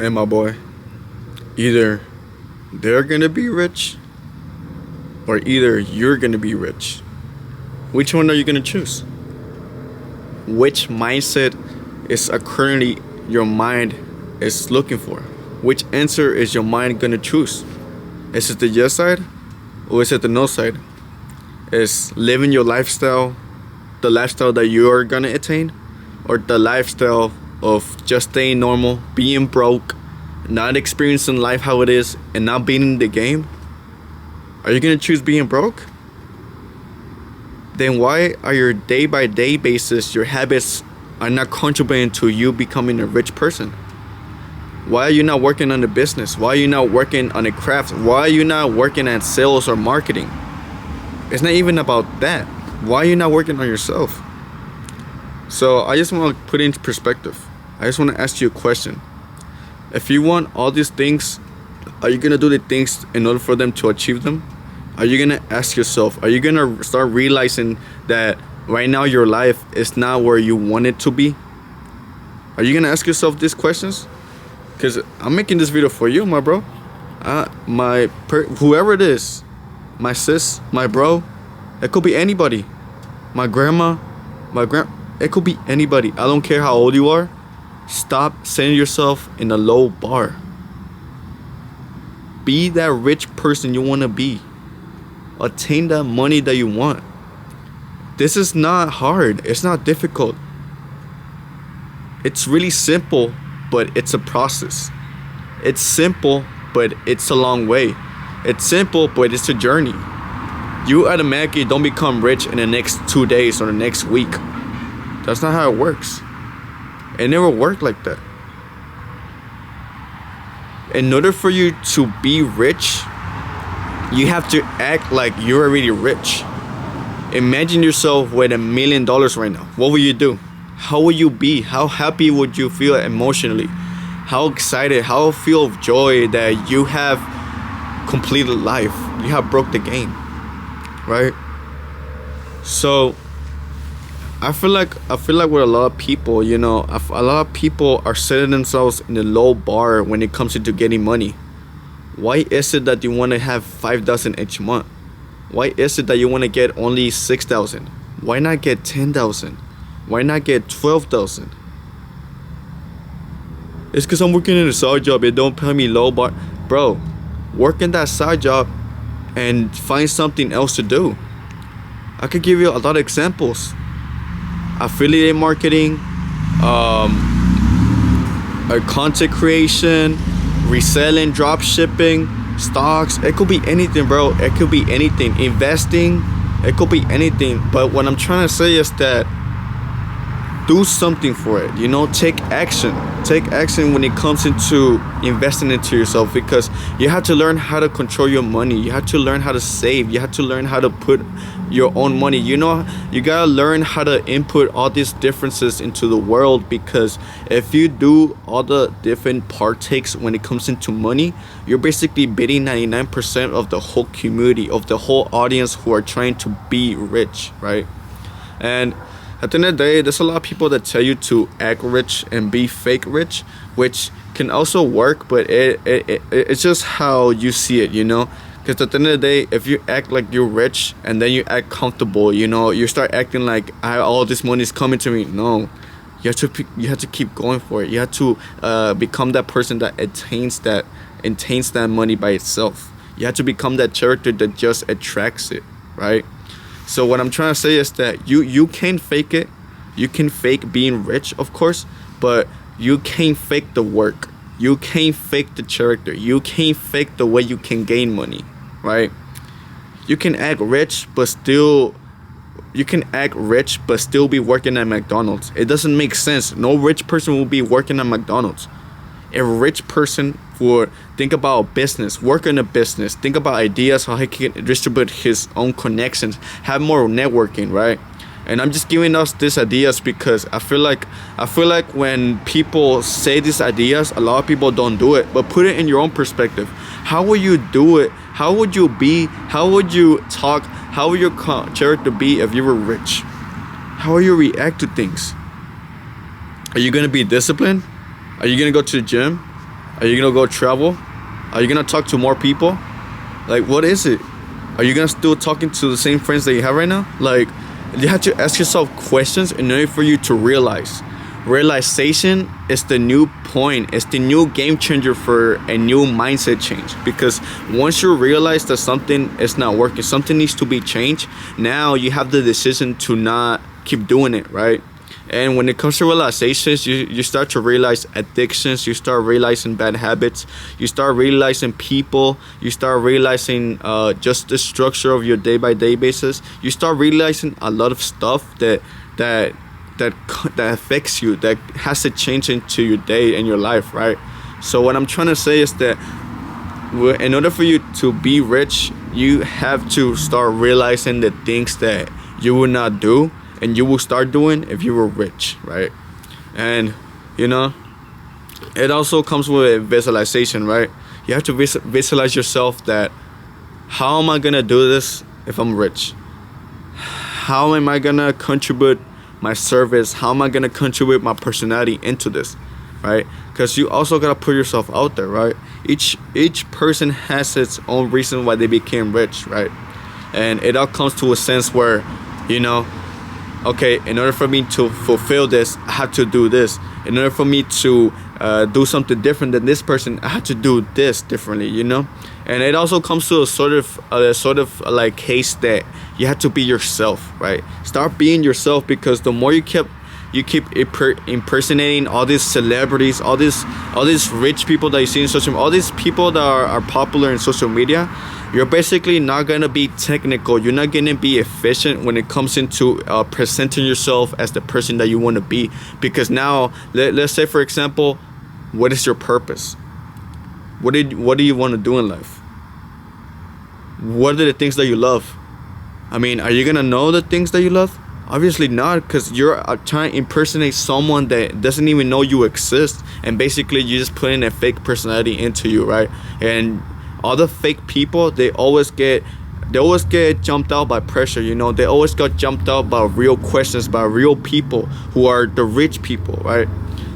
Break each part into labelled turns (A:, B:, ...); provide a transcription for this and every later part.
A: Man, my boy, either they're gonna be rich or either you're gonna be rich. Which one are you gonna choose? Which mindset is currently your mind is looking for? Which answer is your mind gonna choose? Is it the yes side or is it the no side? Is living your lifestyle the lifestyle that you're gonna attain, or the lifestyle of just staying normal, being broke, not experiencing life how it is, and not being in the game? Are you gonna choose being broke? Then why are your day by day basis, your habits are not contributing to you becoming a rich person? Why are you not working on the business? Why are you not working on a craft? Why are you not working at sales or marketing? It's not even about that. Why are you not working on yourself? So I just want to put it into perspective. I just want to ask you a question. If you want all these things, are you going to do the things in order for them to achieve them? Are you going to ask yourself, are you going to start realizing that right now your life is not where you want it to be? Are you going to ask yourself these questions? Because I'm making this video for you, my bro. Whoever it is, my sis, my bro, it could be anybody. My grandma, it could be anybody. I don't care how old you are. Stop setting yourself in a low bar. Be that rich person you want to be. Attain that money that you want. This is not hard. It's not difficult. It's really simple, but it's a process. It's simple, but it's a long way. It's simple, but it's a journey. You automatically don't become rich in the next 2 days or the next week. That's not how it works. It never worked like that. In order for you to be rich, you have to act like you're already rich. Imagine yourself with $1 million right now. What will you do? How will you be? How happy would you feel emotionally? How excited? How feel of joy that you have completed life? You have broke the game, right? So I feel like with a lot of people, a lot of people are setting themselves in a low bar when it comes to getting money. Why is it that you want to have 5,000 each month? Why is it that you want to get only 6,000? Why not get 10,000? Why not get 12,000? It's because I'm working in a side job. It don't pay me low, but bro, work in that side job and find something else to do. I could give you a lot of examples. Affiliate marketing, content creation, reselling, drop shipping, stocks. It could be anything, bro. It could be anything. Investing, it could be anything. But what I'm trying to say is that do something for it. Take action. Take action when it comes into investing into yourself, because you have to learn how to control your money. You have to learn how to save. You have to learn how to put your own money. You gotta learn how to input all these differences into the world, because if you do all the different partakes when it comes into money, you're basically bidding 99% of the whole community, of the whole audience who are trying to be rich, right? And at the end of the day, there's a lot of people that tell you to act rich and be fake rich, which can also work, but it's just how you see it, Because at the end of the day, if you act like you're rich and then you act comfortable, you start acting like all this money is coming to me. No, you have to keep going for it. You have to become that person that attains that money by itself. You have to become that character that just attracts it, right? So what I'm trying to say is that you can fake it. You can fake being rich, of course, but you can't fake the work. You can't fake the character. You can't fake the way you can gain money, right? You can act rich, but still be working at McDonald's. It doesn't make sense. No rich person will be working at McDonald's. A rich person would think about business, work in a business, think about ideas, how he can distribute his own connections, have more networking, right? And I'm just giving us these ideas because I feel like when people say these ideas, a lot of people don't do it. But put it in your own perspective. How will you do it? How would you be? How would you talk? How would your character be if you were rich? How will you react to things? Are you going to be disciplined? Are you going to go to the gym? Are you gonna go travel? Are you gonna talk to more people? Like, what is it? Are you gonna still talking to the same friends that you have right now? Like, you have to ask yourself questions in order for you to realize. Realization is the new point. It's the new game changer for a new mindset change. Because once you realize that something is not working, something needs to be changed, now you have the decision to not keep doing it, right? And when it comes to realizations, you start to realize addictions, you start realizing bad habits, you start realizing people, you start realizing just the structure of your day-by-day basis. You start realizing a lot of stuff that affects you, that has to change into your day and your life, right? So what I'm trying to say is that in order for you to be rich, you have to start realizing the things that you will not do and you will start doing if you were rich, right? And it also comes with visualization, right? You have to visualize yourself that, how am I gonna do this if I'm rich? How am I gonna contribute my service? How am I gonna contribute my personality into this, right? Because you also gotta put yourself out there, right? Each person has its own reason why they became rich, right? And it all comes to a sense where, okay, in order for me to fulfill this, I have to do this. In order for me to do something different than this person, I have to do this differently, And it also comes to a sort of like case that you have to be yourself, right? Start being yourself, because the more you keep impersonating all these celebrities, all these rich people that you see in social media, all these people that are popular in social media, you're basically not gonna be technical. You're not gonna be efficient when it comes into presenting yourself as the person that you want to be. Because now, let's say for example, what is your purpose? What do you want to do in life? What are the things that you love? I mean, are you gonna know the things that you love? Obviously not, because you're trying to impersonate someone that doesn't even know you exist, and basically you're just putting a fake personality into you, right? And all the fake people, they always get jumped out by pressure. They always got jumped out by real questions, by real people who are the rich people, right?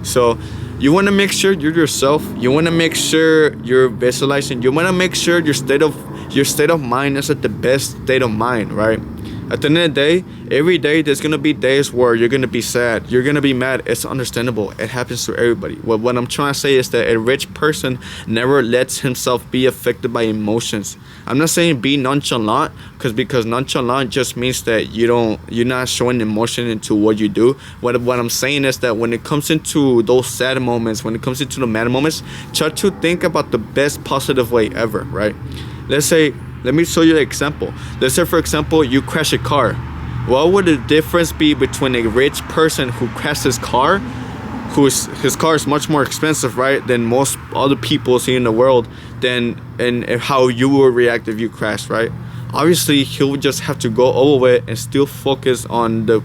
A: So you want to make sure you're yourself. You want to make sure you're visualizing. You want to make sure your state of mind is at the best state of mind, right? At the end of the day, every day there's gonna be days where you're gonna be sad, you're gonna be mad. It's understandable. It happens to everybody. What I'm trying to say is that a rich person never lets himself be affected by emotions. I'm not saying be nonchalant, because nonchalant just means that you're not showing emotion into what you do. What I'm saying is that when it comes into those sad moments, when it comes into the mad moments, try to think about the best positive way ever, right? Let me show you an example. Let's say, for example, you crash a car. What would the difference be between a rich person who crashed his car, his car is much more expensive, right, than most other people see in the world, and how you will react if you crash, right? Obviously, he would just have to go over it and still focus on the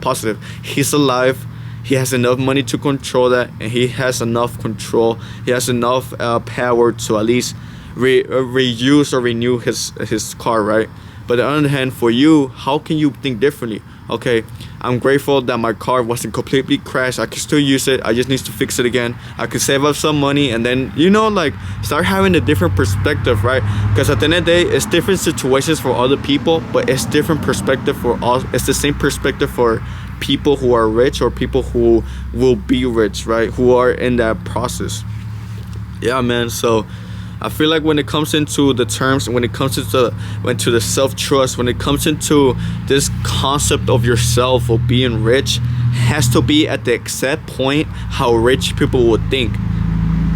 A: positive. He's alive. He has enough money to control that, and he has enough control. He has enough power to at least reuse or renew his car, right? But on the other hand, for you, how can you think differently? Okay, I'm grateful that my car wasn't completely crashed. I can still use it. I just need to fix it again. I could save up some money, and then start having a different perspective, right? Because at the end of the day, it's different situations for other people, but it's different perspective for us. It's the same perspective for people who are rich or people who will be rich, right? Who are in that process. Yeah, man. So I feel like when it comes into the terms, when it comes into the self-trust, when it comes into this concept of yourself, of being rich, has to be at the exact point how rich people would think.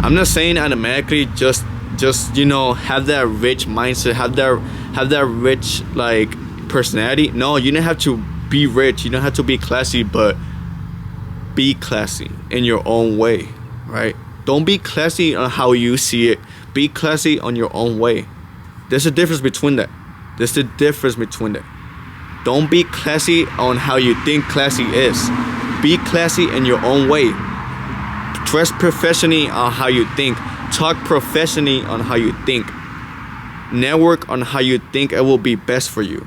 A: I'm not saying automatically just have that rich mindset, have that rich personality. No, you don't have to be rich, you don't have to be classy, but be classy in your own way, right? Don't be classy on how you see it. Be classy on your own way. There's a difference between that. Don't be classy on how you think classy is. Be classy in your own way. Dress professionally on how you think. Talk professionally on how you think. Network on how you think it will be best for you.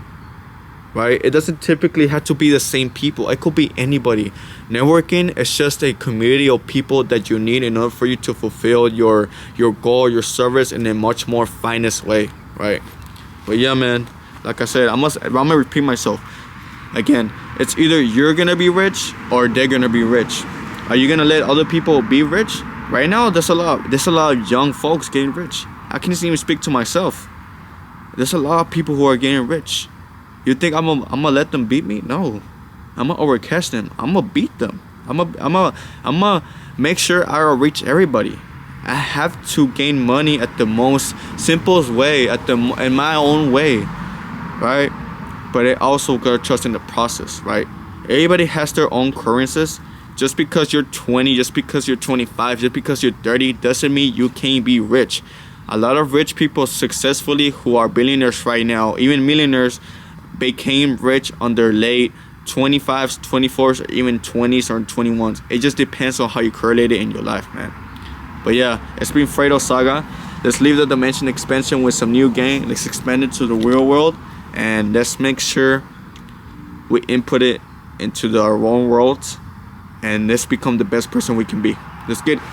A: right? It doesn't typically have to be the same people. It could be anybody. Networking is just a community of people that you need in order for you to fulfill your goal, your service in a much more finest way, right? But yeah, man, like I said, I'm gonna repeat myself again. It's either you're gonna be rich or they're gonna be rich. Are you gonna let other people be rich? Right now, there's a lot of young folks getting rich. I can't even speak to myself. There's a lot of people who are getting rich. You think I'm gonna let them beat me? No, I'm gonna overcast them. I'm gonna beat them. I'm gonna make sure I reach everybody. I have to gain money at the most simplest way, in my own way, right? But I also gotta trust in the process, right? Everybody has their own currencies. Just because you're 20, just because you're 25, just because you're 30 doesn't mean you can't be rich. A lot of rich people successfully who are billionaires right now, even millionaires, became rich on their late 25s, 24s, or even 20s or 21s. It just depends on how you correlate it in your life, man. But yeah, it's been Fredo Saga. Let's leave the dimension expansion with some new game. Let's expand it to the real world, and let's make sure we input it into our own worlds, and let's become the best person we can be. Let's get it.